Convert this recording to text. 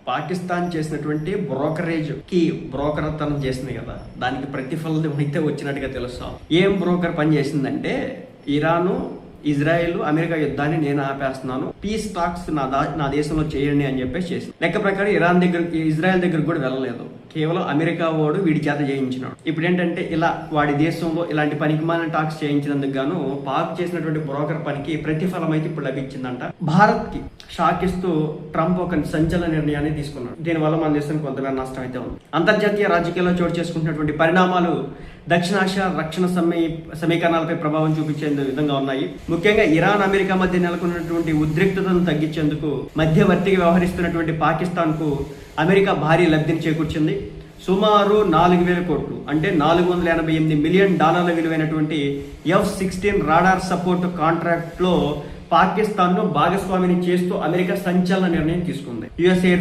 పాకిస్తాన్ చేసినటువంటి బ్రోకరేజ్ కి బ్రోకర్తనం చేసింది కదా, దానికి ప్రతిఫలం అయితే వచ్చినట్టుగా తెలుస్తాం. ఏం బ్రోకర్ పని చేసిందంటే, ఇరాను, ఇజ్రాయెల్, అమెరికా యుద్ధాన్ని నేను ఆపేస్తున్నాను, పీస్ టాక్స్ నా దేశంలో చేయండి అని చెప్పేసి చేసింది. లెక్క ప్రకారం ఇజ్రాయెల్ దగ్గర కూడా వెళ్ళలేదు, కేవలం అమెరికా వాడు వీడి చేత చేయించినాడు. ఇప్పుడు ఏంటంటే, ఇలా వాడి దేశంలో ఇలాంటి పనికిమాలిన టాక్స్ చేయించినందుకు గాను పాక్ చేసినటువంటి బ్రోకర్ పనికి ప్రతిఫలం అయితే ఇప్పుడు లభించిందంట. భారత్ కి షాక్ ఇస్తూ ట్రంప్ ఒక సంచలన నిర్ణయాన్ని తీసుకున్నాడు. దీనివల్ల మన దేశానికి కొంతమేర నష్టం అయితే ఉంది. అంతర్జాతీయ రాజకీయాల్లో చోటు చేసుకుంటున్నటువంటి పరిణామాలు దక్షిణాసియా రక్షణ సమీకరణాలపై ప్రభావం చూపించే విధంగా ఉన్నాయి. ముఖ్యంగా ఇరాన్, అమెరికా మధ్య నెలకొన్నటువంటి ఉద్రిక్తతను తగ్గించేందుకు మధ్యవర్తిగా వ్యవహరిస్తున్నటువంటి పాకిస్తాన్ కు అమెరికా భారీ లబ్ధిని చేకూర్చింది. సుమారు 4,000 కోట్లు అంటే $488 మిలియన్ విలువైనటువంటి F-16 రాడార్ సపోర్ట్ కాంట్రాక్ట్ లో పాకిస్తాన్ ను భాగస్వామిని చేస్తూ అమెరికా సంచలన నిర్ణయం తీసుకుంది. US air